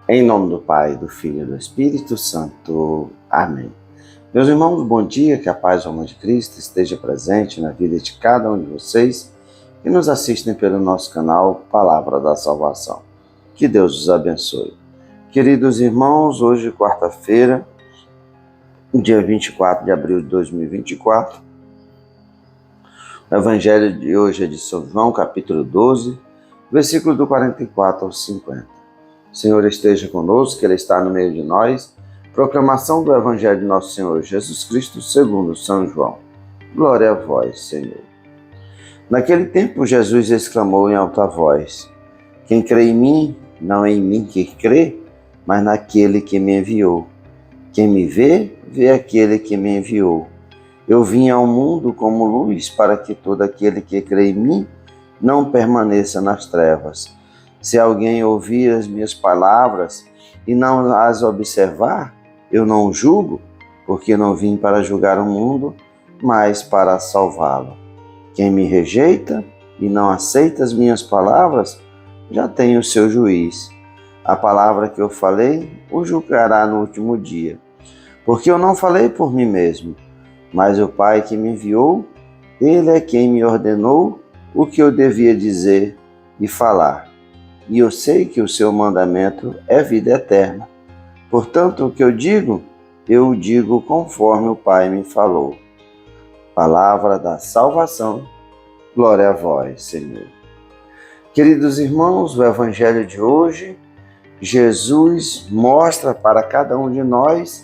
Em nome do Pai, do Filho e do Espírito Santo. Amém. Meus irmãos, bom dia, que a paz e o amor de Cristo esteja presente na vida de cada um de vocês que nos assistem pelo nosso canal Palavra da Salvação. Que Deus os abençoe. Queridos irmãos, hoje, quarta-feira, dia 24 de abril de 2024, o Evangelho de hoje é de São João, capítulo 12, versículo do 44 ao 50. O Senhor esteja conosco, que Ele está no meio de nós. Proclamação do Evangelho de nosso Senhor Jesus Cristo, segundo São João. Glória a vós, Senhor. Naquele tempo, Jesus exclamou em alta voz: Quem crê em mim, não é em mim que crê, mas naquele que me enviou. Quem me vê, vê aquele que me enviou. Eu vim ao mundo como luz, para que todo aquele que crê em mim não permaneça nas trevas. Se alguém ouvir as minhas palavras e não as observar, eu não julgo, porque não vim para julgar o mundo, mas para salvá-lo. Quem me rejeita e não aceita as minhas palavras, já tem o seu juiz. A palavra que eu falei o julgará no último dia. Porque eu não falei por mim mesmo, mas o Pai que me enviou, Ele é quem me ordenou o que eu devia dizer e falar. E eu sei que o seu mandamento é vida eterna. Portanto, o que eu digo conforme o Pai me falou. Palavra da salvação. Glória a vós, Senhor. Queridos irmãos, o Evangelho de hoje, Jesus mostra para cada um de nós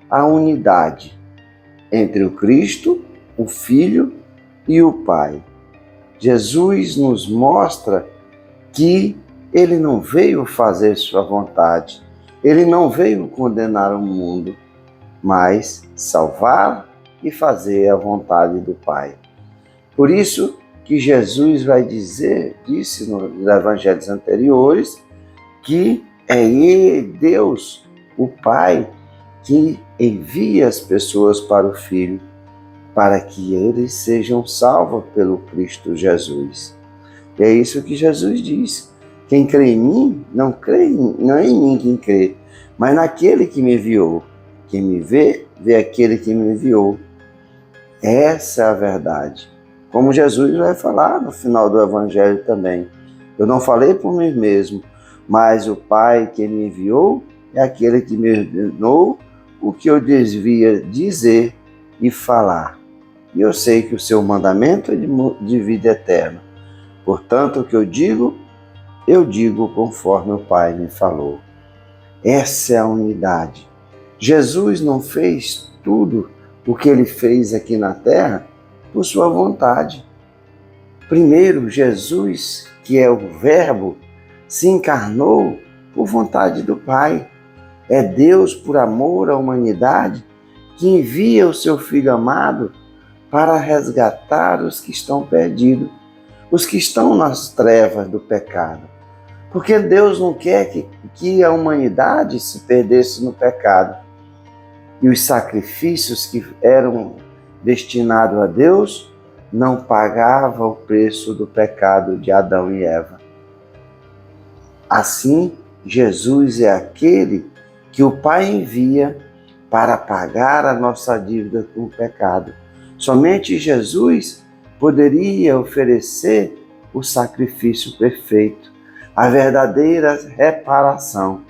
a unidade entre o Cristo, o Filho e o Pai. Jesus nos mostra que Ele não veio fazer sua vontade, Ele não veio condenar o mundo, mas salvar e fazer a vontade do Pai. Por isso que Jesus disse nos evangelhos anteriores, que é Ele, Deus, o Pai, que envia as pessoas para o Filho, para que eles sejam salvos pelo Cristo Jesus. E é isso que Jesus diz. Quem crê em mim, não é em mim quem crê, mas naquele que me enviou. Quem me vê, vê aquele que me enviou. Essa é a verdade. Como Jesus vai falar no final do Evangelho também. Eu não falei por mim mesmo, mas o Pai que me enviou é aquele que me ordenou o que eu devia dizer e falar. E eu sei que o seu mandamento é de vida eterna. Portanto, o que eu digo conforme o Pai me falou. Essa é a unidade. Jesus não fez tudo o que Ele fez aqui na terra por sua vontade. Primeiro, Jesus, que é o Verbo, se encarnou por vontade do Pai. É Deus, por amor à humanidade, que envia o seu Filho amado para resgatar os que estão perdidos, os que estão nas trevas do pecado. Porque Deus não quer que a humanidade se perdesse no pecado. E os sacrifícios que eram destinados a Deus não pagavam o preço do pecado de Adão e Eva. Assim, Jesus é aquele que o Pai envia para pagar a nossa dívida com o pecado. Somente Jesus poderia oferecer o sacrifício perfeito, a verdadeira reparação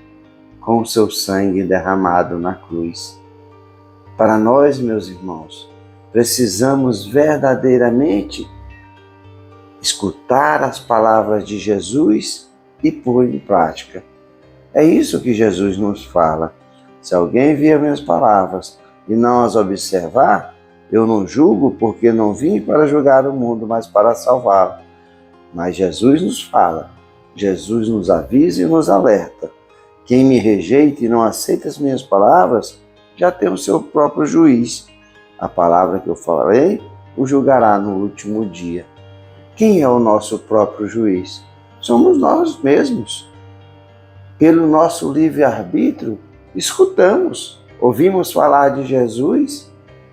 com o seu sangue derramado na cruz. Para nós, meus irmãos, precisamos verdadeiramente escutar as palavras de Jesus e pôr em prática. É isso que Jesus nos fala. Se alguém vir minhas palavras e não as observar, eu não julgo, porque não vim para julgar o mundo, mas para salvá-lo. Mas Jesus nos fala, Jesus nos avisa e nos alerta. Quem me rejeita e não aceita as minhas palavras, já tem o seu próprio juiz. A palavra que eu falei o julgará no último dia. Quem é o nosso próprio juiz? Somos nós mesmos. Pelo nosso livre-arbítrio, escutamos, ouvimos falar de Jesus,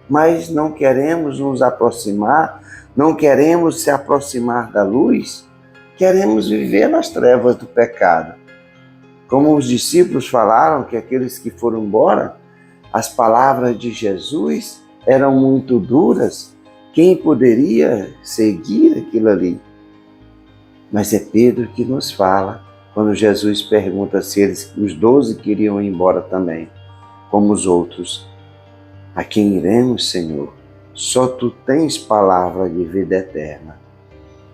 mas não queremos nos aproximar, não queremos se aproximar da luz, queremos viver nas trevas do pecado. Como os discípulos falaram que aqueles que foram embora, as palavras de Jesus eram muito duras, quem poderia seguir aquilo ali? Mas é Pedro que nos fala, quando Jesus pergunta se os 12 queriam ir embora também, como os outros. A quem iremos, Senhor? Só Tu tens palavra de vida eterna.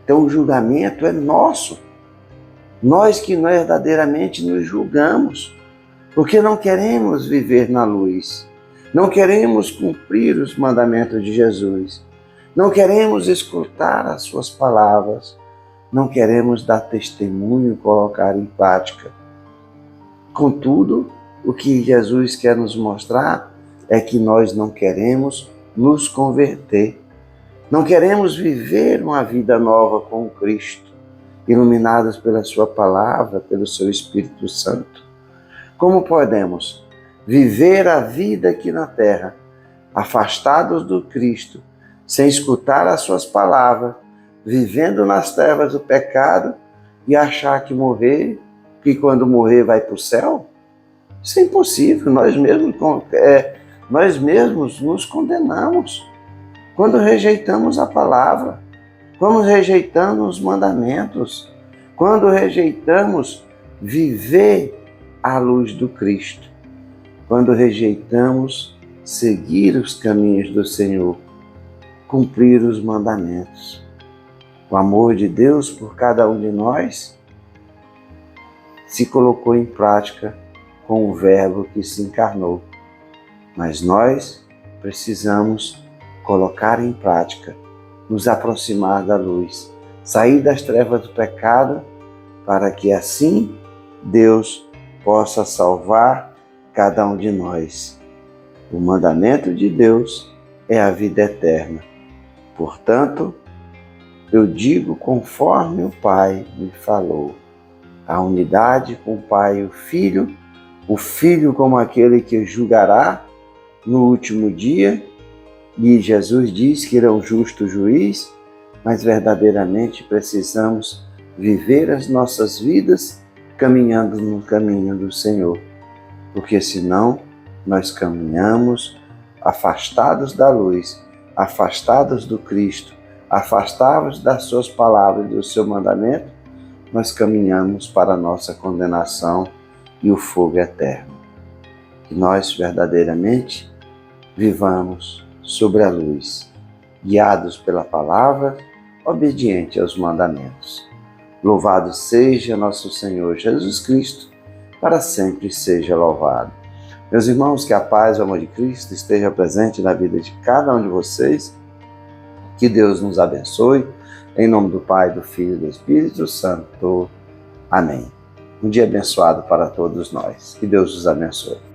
Então o julgamento é nosso. Nós que verdadeiramente nos julgamos, porque não queremos viver na luz, não queremos cumprir os mandamentos de Jesus, não queremos escutar as Suas palavras, não queremos dar testemunho e colocar em prática. Contudo, o que Jesus quer nos mostrar é que nós não queremos nos converter, não queremos viver uma vida nova com Cristo, iluminados pela Sua palavra, pelo Seu Espírito Santo. Como podemos viver a vida aqui na terra, afastados do Cristo, sem escutar as Suas palavras, vivendo nas trevas do pecado e achar que quando morrer vai para o céu? Isso é impossível, nós mesmos nos condenamos quando rejeitamos a palavra, quando rejeitamos os mandamentos, quando rejeitamos viver à luz do Cristo, quando rejeitamos seguir os caminhos do Senhor, cumprir os mandamentos. O amor de Deus por cada um de nós se colocou em prática com o Verbo que se encarnou. Mas nós precisamos colocar em prática, nos aproximar da luz, sair das trevas do pecado, para que assim Deus possa salvar cada um de nós. O mandamento de Deus é a vida eterna. Portanto, eu digo conforme o Pai me falou. A unidade com o Pai e o Filho como aquele que julgará no último dia, e Jesus diz que Ele é um justo juiz, mas verdadeiramente precisamos viver as nossas vidas caminhando no caminho do Senhor, porque senão nós caminhamos afastados da luz, afastados do Cristo, afastados das Suas palavras e do Seu mandamento, nós caminhamos para a nossa condenação e o fogo eterno. Que nós verdadeiramente vivamos sobre a luz, guiados pela palavra, obediente aos mandamentos. Louvado seja nosso Senhor Jesus Cristo, para sempre seja louvado. Meus irmãos, que a paz e o amor de Cristo esteja presente na vida de cada um de vocês. Que Deus nos abençoe. Em nome do Pai, do Filho e do Espírito Santo. Amém. Um dia abençoado para todos nós. Que Deus os abençoe.